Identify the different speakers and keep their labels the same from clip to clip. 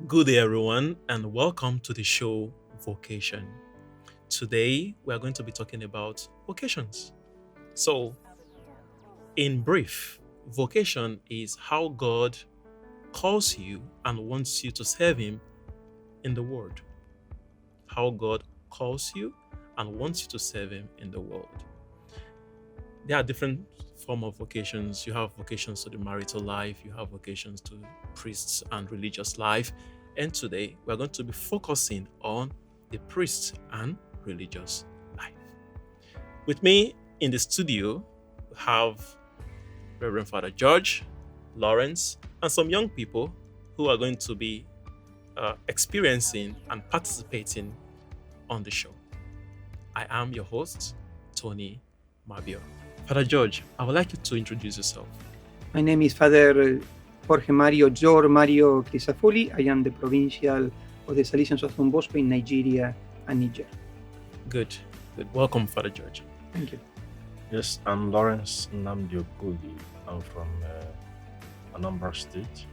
Speaker 1: Good day, everyone, and welcome to the show Vocation. Today, we are going to be talking about vocations. So, in brief, vocation is how God calls you and wants you to serve Him in the world. How God calls you and wants you to serve Him in the world. There are different form of vocations. You have vocations to the marital life, you have vocations to priests and religious life. And today we're going to be focusing on the priests and religious life. With me in the studio, we have Reverend Father George, Lawrence, and some young people who are going to be experiencing and participating on the show. I am your host, Tony Mabio. Father George, I would like you to introduce yourself.
Speaker 2: My name is Father Jorge Mario Crisafulli. I am the provincial of the Salesians of Don Bosco in Nigeria and Niger.
Speaker 1: Good, good. Welcome, Father George.
Speaker 2: Thank you.
Speaker 3: Yes, I'm Lawrence Namdi Okoli. I'm from Anambra State.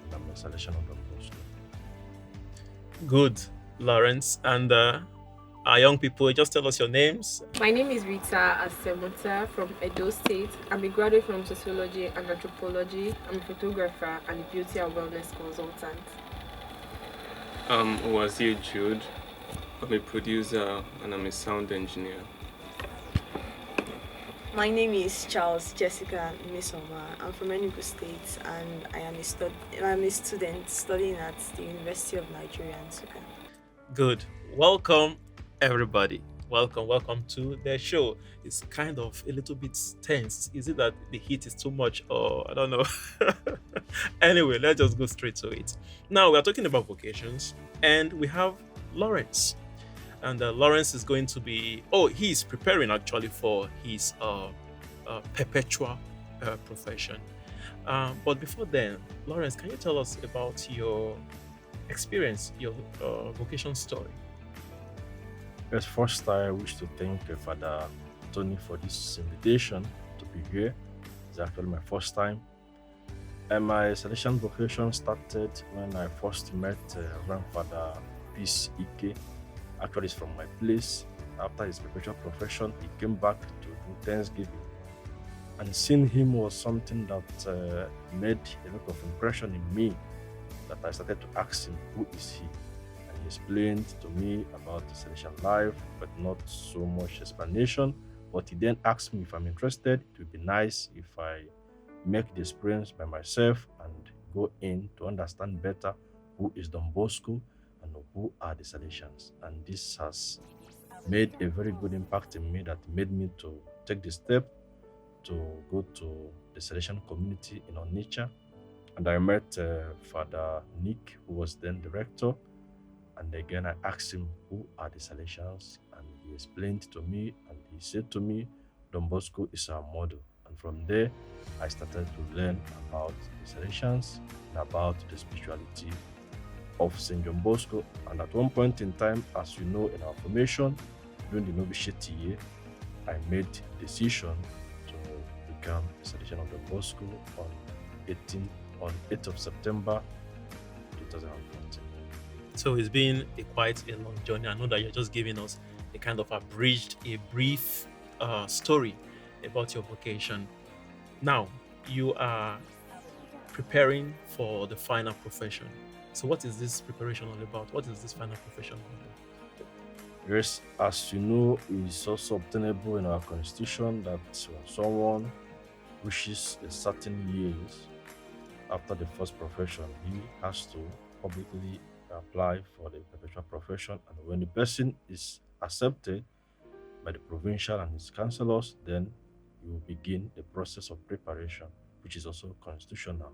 Speaker 3: And I'm a Salesian of Don Bosco.
Speaker 1: Good, Lawrence. And our young people, just tell us your names.
Speaker 4: My name is Rita Asemota from Edo State. I'm a graduate from sociology and anthropology. I'm a photographer and a beauty and wellness consultant.
Speaker 5: Wazir Jude. I'm a producer and I'm a sound engineer.
Speaker 6: My name is Charles Jessica Misoma. I'm from Enugu State and I'm a student studying at the University of Nigeria-Niger.
Speaker 1: Good. Welcome, everybody. Welcome to the show. It's kind of a little bit tense. Is it that the heat is too much, or I don't know? Anyway, let's just go straight to it. Now we are talking about vocations, and we have Lawrence. And Lawrence is going to be, he's preparing actually for his perpetual profession. But before then, Lawrence, can you tell us about your experience, your vocation story?
Speaker 3: Yes, first I wish to thank Father Tony for this invitation to be here. It's actually my first time. And my Salesian vocation started when I first met Grandfather Peace Ike. Actually, it's from my place. After his perpetual profession, he came back to do Thanksgiving. And seeing him was something that made a lot of impression in me, that I started to ask him, who is he? And he explained to me about the Salesian life, but not so much explanation. But he then asked me if I'm interested. It would be nice if I make the experience by myself and go in to understand better who is Don Bosco and who are the Salesians. And this has made a very good impact in me that made me to take the step to go to the Salesian community in Onitsha. And I met Father Nick, who was then the rector. And again, I asked him, who are the Salesians? And he explained to me, and he said to me, Don Bosco is our model. And from there, I started to learn about the Salesians and about the spirituality of St. John Bosco. And at one point in time, as you know, in our formation, during the novitiate year, I made the decision to become a Salesian of Don Bosco on 8th of September 2014.
Speaker 1: So it's been quite a long journey. I know that you're just giving us a kind of a brief story about your vocation. Now, you are preparing for the final profession. So what is this preparation all about? What is this final profession all about?
Speaker 3: Yes, as you know, it's also obtainable in our constitution that when someone reaches a certain years after the first profession, he has to publicly apply for the perpetual profession. And when the person is accepted by the provincial and his councillors, then you will begin the process of preparation, which is also constitutional.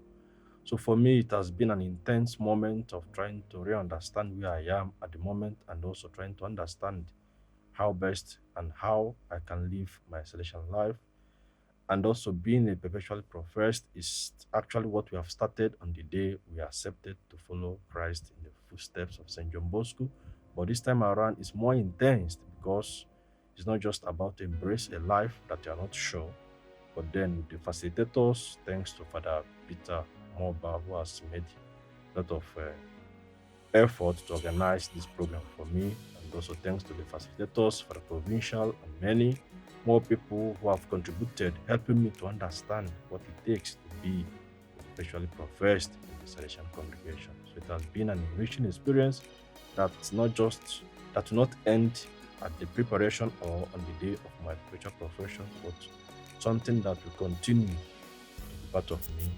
Speaker 3: So for me, it has been an intense moment of trying to re-understand where I am at the moment and also trying to understand how best and how I can live my Salesian life. And also being a perpetually professed is actually what we have started on the day we accepted to follow Christ in the footsteps of St. John Bosco. But this time around, it's more intense because it's not just about to embrace a life that you are not sure, but then with the facilitators, thanks to Father Peter Moba, who has made a lot of effort to organize this program for me, and also thanks to the facilitators for the provincial and many more people who have contributed, helping me to understand what it takes to be especially professed in the Salesian congregation. So it has been an enriching experience that's not just that will not end at the preparation or on the day of my perpetual profession, but something that will continue to be part of me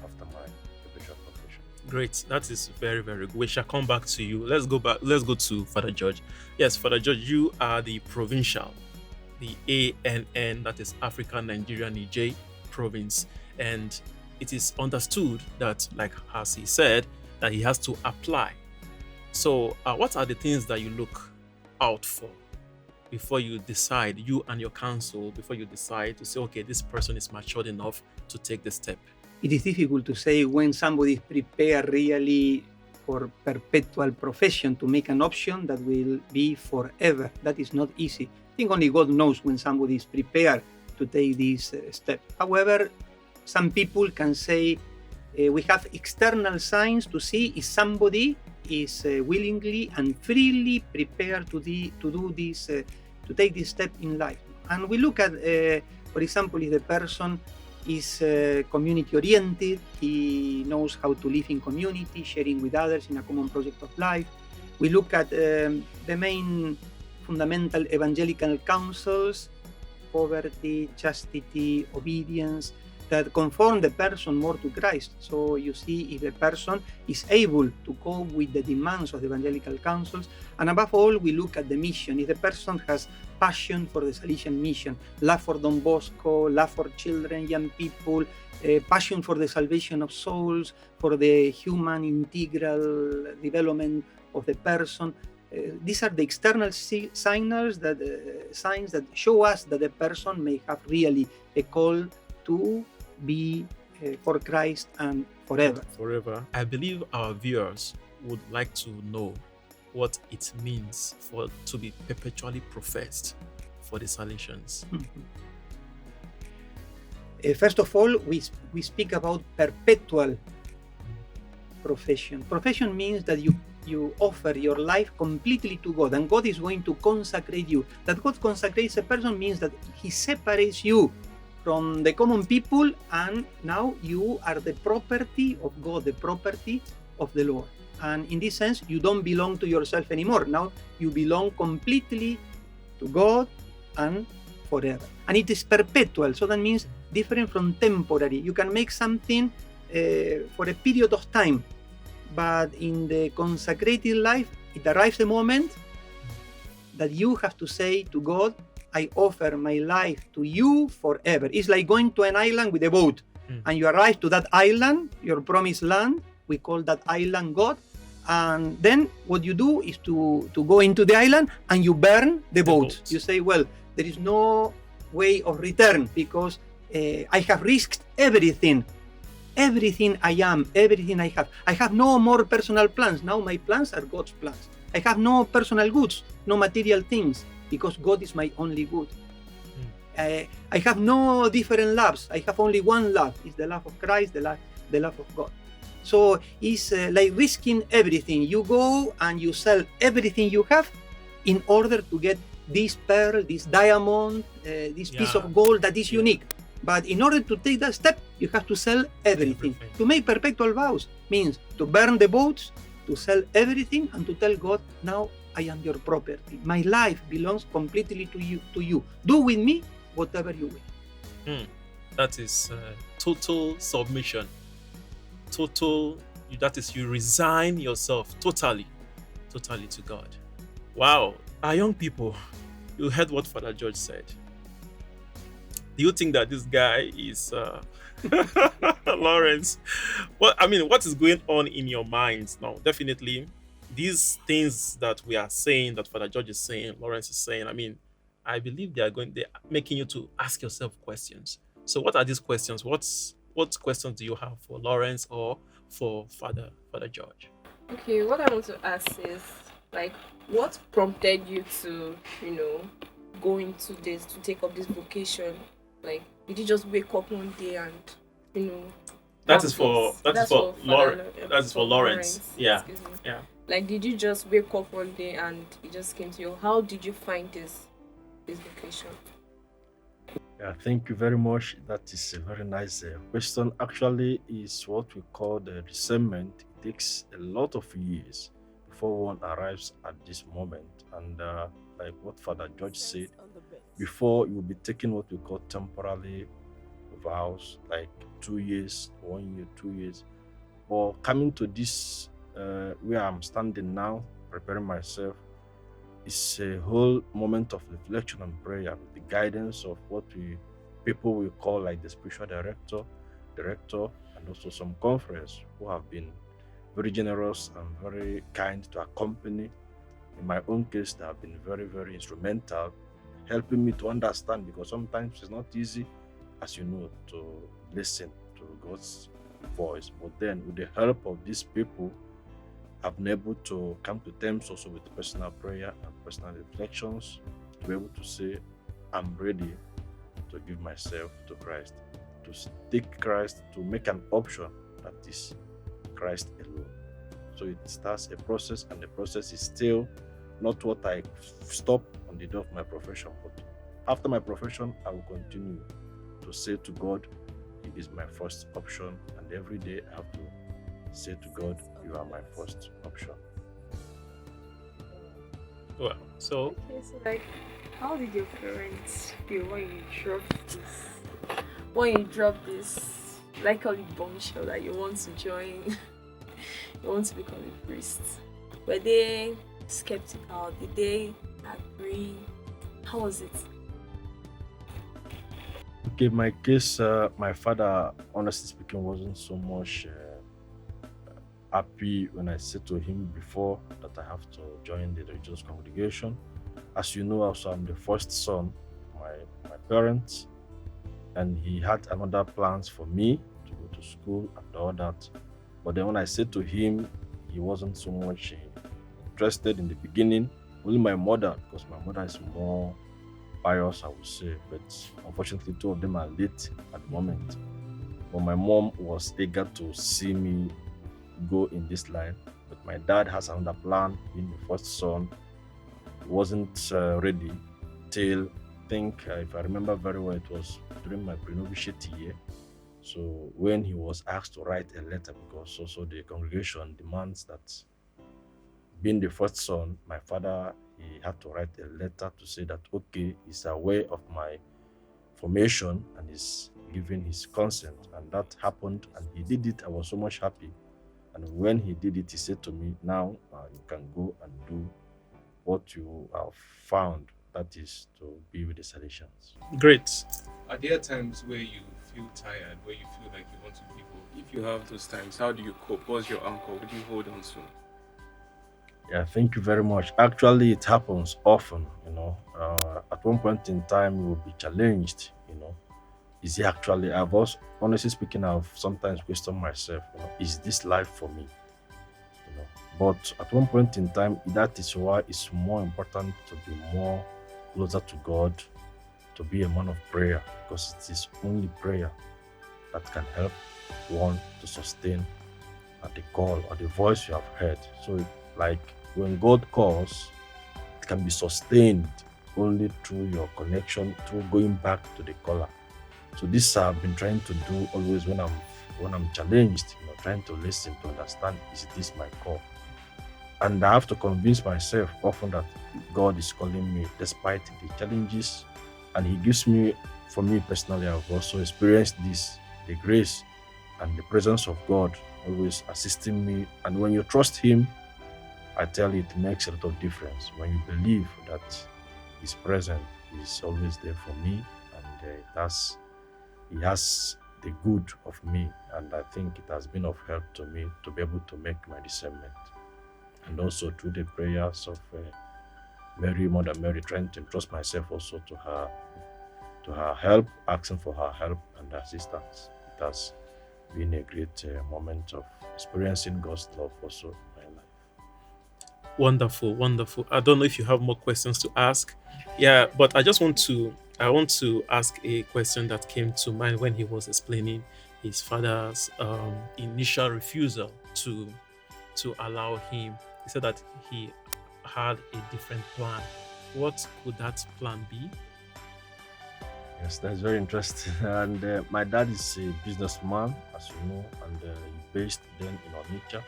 Speaker 3: after my perpetual profession.
Speaker 1: Great. That is very, very good. We shall come back to you. Let's go back. Let's go to Father George. Yes, Father George, you are the provincial, the ANN, that is Africa, Nigeria-Niger province. And it is understood that, like as he said, that he has to apply. So what are the things that you look out for before you decide, you and your council, before you decide to say, okay, this person is matured enough to take the step?
Speaker 2: It is difficult to say when somebody is prepared really for perpetual profession to make an option that will be forever. That is not easy. I think only God knows when somebody is prepared to take this step. However, some people can say we have external signs to see if somebody is willingly and freely prepared to do this, to take this step in life. And we look at, for example, if the person is community oriented, he knows how to live in community, sharing with others in a common project of life. We look at the main fundamental evangelical counsels: poverty, chastity, obedience, that conform the person more to Christ. So you see if the person is able to cope with the demands of the evangelical counsels. And above all, we look at the mission. If the person has passion for the Salesian mission, love for Don Bosco, love for children, young people, passion for the salvation of souls, for the human integral development of the person. These are the external signs that show us that the person may have really a call to be for Christ and forever.
Speaker 1: Forever. I believe our viewers would like to know what it means to be perpetually professed for the Salesians.
Speaker 2: First of all, we speak about perpetual profession. Profession means that you offer your life completely to God, and God is going to consecrate you. That God consecrates a person means that He separates you from the common people, and now you are the property of God, the property of the Lord. And in this sense, you don't belong to yourself anymore. Now you belong completely to God and forever. And it is perpetual, so that means different from temporary. You can make something for a period of time, but in the consecrated life, it arrives the moment that you have to say to God, I offer my life to you forever. It's like going to an island with a boat, and you arrive to that island, your promised land. We call that island God. And then what you do is to go into the island and you burn the boat. You say, well, there is no way of return because I have risked everything. Everything I am, everything I have. I have no more personal plans. Now my plans are God's plans. I have no personal goods, no material things, because God is my only good. I have no different loves. I have only one love. It's the love of Christ, the love of God. So it's like risking everything. You go and you sell everything you have in order to get this pearl, this diamond, this piece of gold that is unique. But in order to take that step, you have to sell everything. To make perpetual vows means to burn the boats, to sell everything, and to tell God, now I am your property. My life belongs completely to you. Do with me whatever you will.
Speaker 1: That is total submission. That is, you resign yourself totally to God. Wow. Our young people, you heard what Father George said. Do you think that this guy is Lawrence? Well, I mean, what is going on in your minds now? Definitely, these things that we are saying, that Father George is saying, Lawrence is saying, I mean, I believe they're making you to ask yourself questions. So what are these questions? What questions do you have for Lawrence or for Father George?
Speaker 4: Okay, what I want to ask is, like, what prompted you to, go into this, to take up this vocation? Like, did you just wake up one day and,
Speaker 1: That is for Lawrence. Yeah.
Speaker 4: Like, did you just wake up one day and it just came to you? How did you find this vocation?
Speaker 3: Yeah, thank you very much. That is a very nice question. Actually, is what we call the discernment. It takes a lot of years before one arrives at this moment. And like what Father George said, before you'll be taking what we call temporary vows, like 2 years, 1 year, 2 years. But coming to this, where I'm standing now, preparing myself, it's a whole moment of reflection and prayer with the guidance of what we people will call like the spiritual director, and also some conference who have been very generous and very kind to accompany. In my own case, they have been very, very instrumental, helping me to understand because sometimes it's not easy, as you know, to listen to God's voice. But then, with the help of these people, I've been able to come to terms also with personal prayer and personal reflections to be able to say, I'm ready to give myself to Christ, to take Christ, to make an option that is Christ alone. So it starts a process, and the process is still not what I stop on the door of my profession, but after my profession, I will continue to say to God, He is my first option, and every day I have to say to God, you are my first option.
Speaker 1: Well, so
Speaker 6: Okay, so like, how did your parents feel when you dropped this? When you dropped this, like call it bombshell that you want to join, you want to become a priest. Were they skeptical? Did they agree? How was it?
Speaker 3: Okay, my case, my father, honestly speaking, wasn't so much happy when I said to him before that I have to join the religious congregation. As you know, also I'm the first son of my parents, and he had another plans for me to go to school and all that. But then when I said to him, he wasn't so much interested in the beginning. Only my mother, because my mother is more pious, I would say. But unfortunately, two of them are late at the moment. But my mom was eager to see me go in this line. But my dad has another plan, being the first son. He wasn't ready till, I think, if I remember very well, it was during my pre-novitiate year. So when he was asked to write a letter, because also the congregation demands that being the first son, my father, he had to write a letter to say that okay, he's aware of my formation and is giving his consent, and that happened, and he did it. I was so much happy, and when he did it, he said to me, "Now you can go and do what you have found. That is to be with the Salesians."
Speaker 1: great.
Speaker 5: Are there times where you feel tired, where you feel like you want to give up? If you have those times, how do you cope? What's your anchor? What do you hold on to?
Speaker 3: Yeah, thank you very much. Actually, it happens often. At one point in time, you will be challenged. Is it actually? I've also, honestly speaking, I've sometimes questioned myself. Is this life for me? But at one point in time, that is why it's more important to be more closer to God, to be a man of prayer, because it is only prayer that can help one to sustain at the call or the voice you have heard. So, like when God calls, it can be sustained only through your connection, through going back to the caller. So this I've been trying to do always when I'm challenged, trying to listen to understand, is this my call? And I have to convince myself often that God is calling me despite the challenges, and He gives me, for me personally, I've also experienced this, the grace and the presence of God always assisting me. And when you trust Him, I tell you, it makes a lot of difference. When you believe that He's present, He's always there for me, and He has the good of me, and I think it has been of help to me to be able to make my discernment. And also through the prayers of Mary, Mother Mary, trying to entrust myself also to her help, asking for her help and assistance. It has been a great moment of experiencing God's love also in my life.
Speaker 1: Wonderful, wonderful. I don't know if you have more questions to ask. Yeah, but I want to ask a question that came to mind when he was explaining his father's initial refusal to allow him he said that he had a different plan. What could that plan be?
Speaker 3: Yes, that's very interesting. And my dad is a businessman, as you know, and he based then in Onitsha,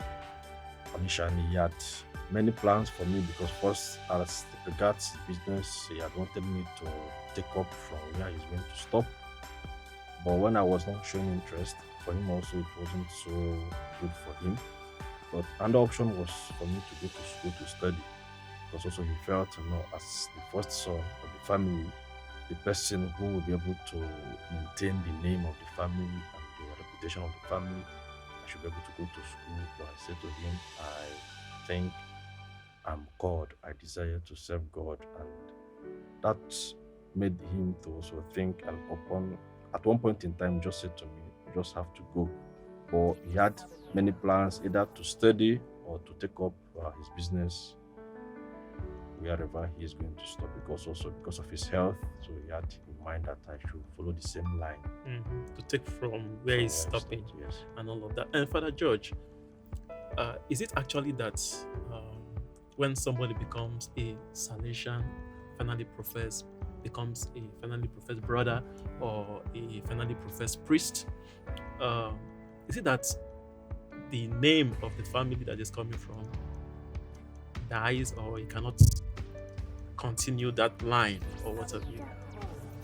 Speaker 3: and he had many plans for me because first, as regards business, he had wanted me to take up from where he's going to stop. But when I was not showing interest, for him also it wasn't so good for him. But another option was for me to go to school to study because also he felt, as the first son of the family, the person who will be able to maintain the name of the family and the reputation of the family, I should be able to go to school. But I said to him, I think I'm God. I desire to serve God. And that made him to also think, and upon at one point in time just said to me, you just have to go. But he had many plans either to study or to take up his business wherever he is going to stop, because also because of his health. So he had in mind that I should follow the same line.
Speaker 1: To take from where he's
Speaker 3: from where I
Speaker 1: stopping
Speaker 3: stopped, yes.
Speaker 1: and all of that. And Father George, is it actually that when somebody becomes a Salesian, finally professed, becomes a finally professed brother or a finally professed priest, is it that the name of the family that is coming from dies, or you cannot continue that line, or what have you?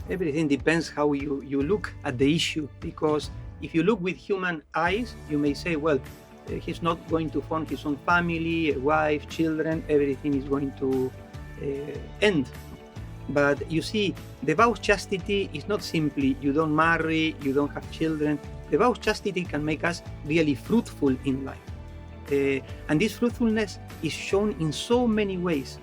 Speaker 2: Everything depends how you look at the issue, because if you look with human eyes, you may say, well, he's not going to form his own family, a wife, children, everything is going to end. But you see, the vow of chastity is not simply you don't marry, you don't have children. The vow of chastity can make us really fruitful in life. And this fruitfulness is shown in so many ways.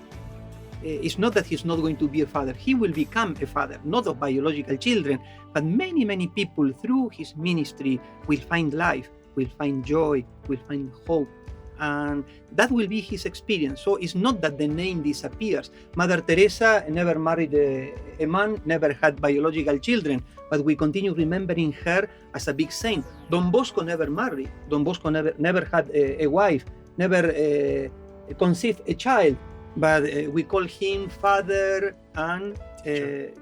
Speaker 2: It's not that he's not going to be a father. He will become a father, not of biological children, but many, many people through his ministry will find life, will find joy, will find hope. And that will be his experience. So it's not that the name disappears. Mother Teresa never married a man, never had biological children, but we continue remembering her as a big saint. Don Bosco never married. Don Bosco never had a wife, never conceived a child, but we call him father and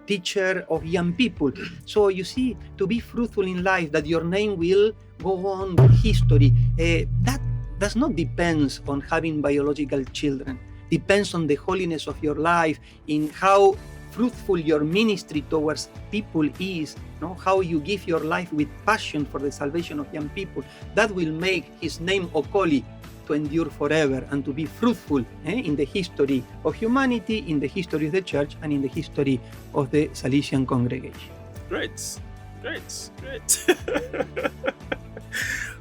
Speaker 2: teacher of young people. So you see, to be fruitful in life, that your name will go on with history, that does not depend on having biological children. Depends on the holiness of your life, in how fruitful your ministry towards people is, how you give your life with passion for the salvation of young people. That will make his name Okoli to endure forever and to be fruitful in the history of humanity, in the history of the church, and in the history of the Salesian Congregation.
Speaker 1: Great.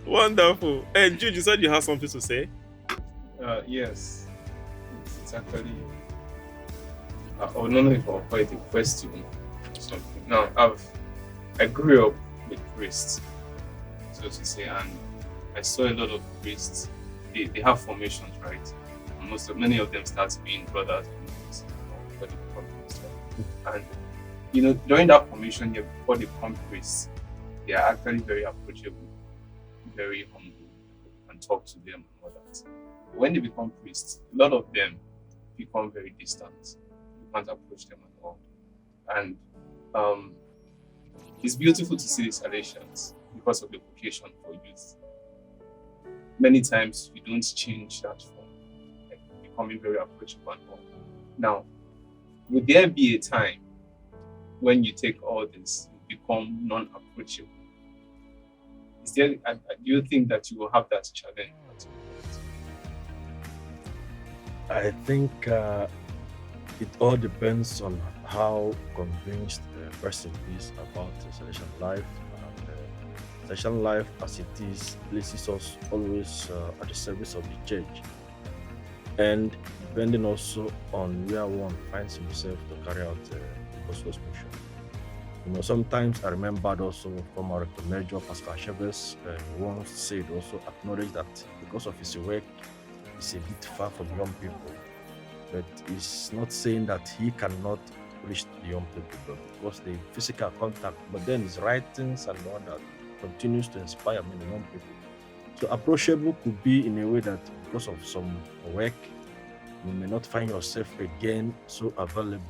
Speaker 1: Wonderful. And Jude, you said you have something to say?
Speaker 5: Yes. It's actually, I don't know if I'll call it a question or something. Now, I grew up with priests, so to say, and I saw a lot of priests. They have formations, right? And many of them start being brothers before they become priests, right? And during that formation, before they become priests, they are actually very approachable, very humble, and talk to them and all that. When they become priests, a lot of them become very distant. You can't approach them at all. And it's beautiful to see the Salesians because of the vocation for youth. Many times we don't change that form, like becoming very approachable and all. Now, would there be a time when you take all this, you become non-approachable? Do you think that you will have that challenge?
Speaker 3: I think it all depends on how convinced the person is about the Salesian life. And Salesian life, as it is, places us always at the service of the church, and depending also on where one finds himself to carry out the gospel's mission. Sometimes I remembered also from our Rector Major, Pascal Chavez, once said also acknowledged that because of his work, he's a bit far from young people. But he's not saying that he cannot reach the young people, but because the physical contact, but then his writings and all that continues to inspire many young people. So approachable could be in a way that because of some work, you may not find yourself again so available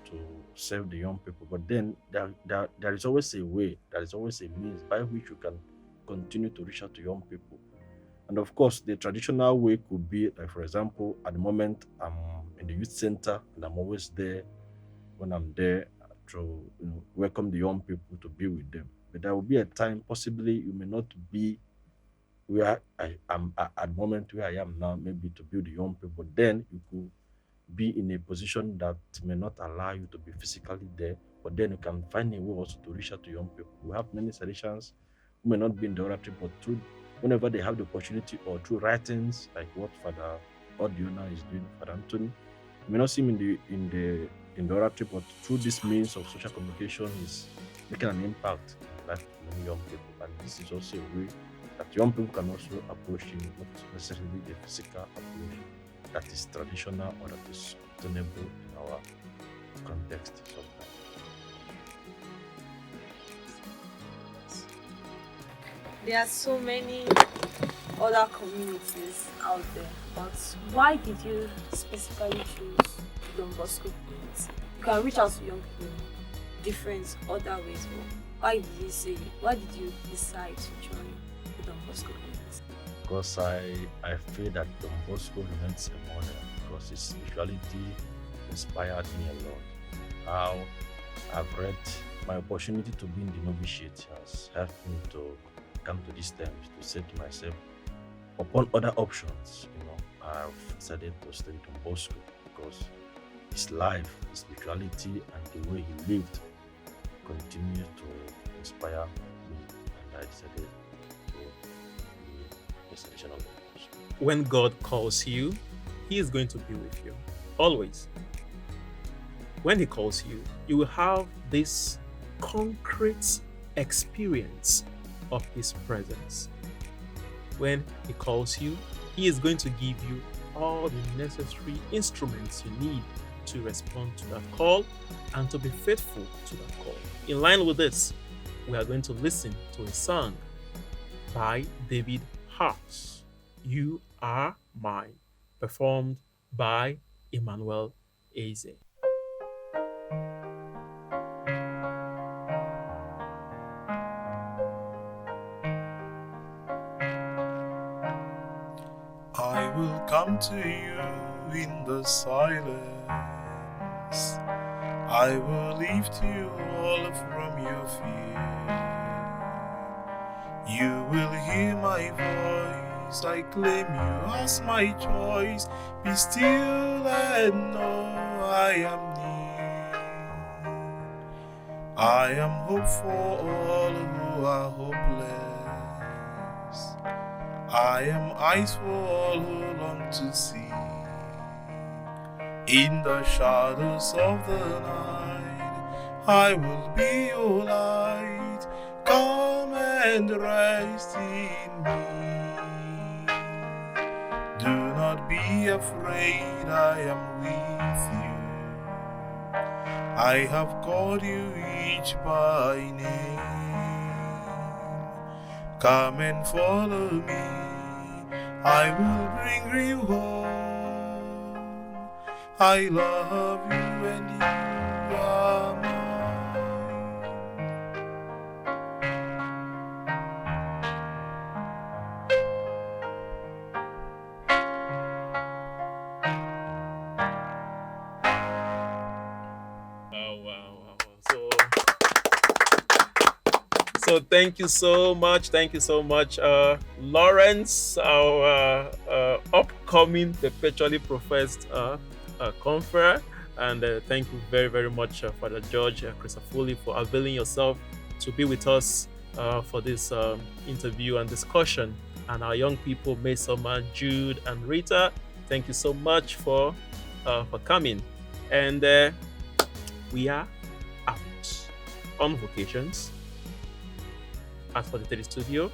Speaker 3: to serve the young people. But then there is always a way, there is always a means by which you can continue to reach out to young people. And of course, the traditional way could be, like, for example, at the moment I'm in the youth center and I'm always there when I'm there to welcome the young people to be with them. But there will be a time, possibly you may not be where I am at the moment where I am now, maybe to build the young people. Then you could be in a position that may not allow you to be physically there, but then you can find a way also to reach out to young people. We have many Salesians who may not be in the oratory, but through whenever they have the opportunity or through writings like what Father Odiona is doing, Father Anthony, you may not see him in the oratory, but through this means of social communication is making an impact in the life of many young people. And this is also a way that young people can also approach him, not necessarily the physical approach that is traditional or that is obtainable in our context sometimes.
Speaker 6: There are so many other communities out there, but why did you specifically choose Don Bosco community? You can reach out to young people in different other ways, but why did you decide to join the Don Bosco community?
Speaker 3: Because I feel that Don Bosco remains a model because his spirituality inspired me a lot. How I've read my opportunity to be in the novitiate has helped me to come to these terms to say to myself, upon other options, I've decided to stay in Don Bosco because his life, his spirituality, and the way he lived continue to inspire me, and I decided to be a Salesian of Don Bosco.
Speaker 1: When God calls you, He is going to be with you, always. When He calls you, you will have this concrete experience of His presence. When He calls you, He is going to give you all the necessary instruments you need to respond to that call and to be faithful to that call. In line with this, we are going to listen to a song by David Hart, You Are Mine, performed by Emmanuel Eze.
Speaker 7: I will come to you in the silence. I will lift you all from your fear. You will hear my voice. I claim you as my choice. Be still and know I am near. I am hope for all who are hopeless. I am eyes for all who long to see. In the shadows of the night, I will be your light. Come and rest in me. Do not be afraid, I am with you. I have called you each by name. Come and follow me. I will bring you home. I love you and you are mine.
Speaker 1: Wow. So thank you so much. Lawrence, our upcoming perpetually professed conferer. And thank you very, very much, Father Jorge Crisafulli, for availing yourself to be with us for this interview and discussion. And our young people, Mesoma, Jude, and Rita, thank you so much for coming. And we are out on vocations. As for the Teddy Studio,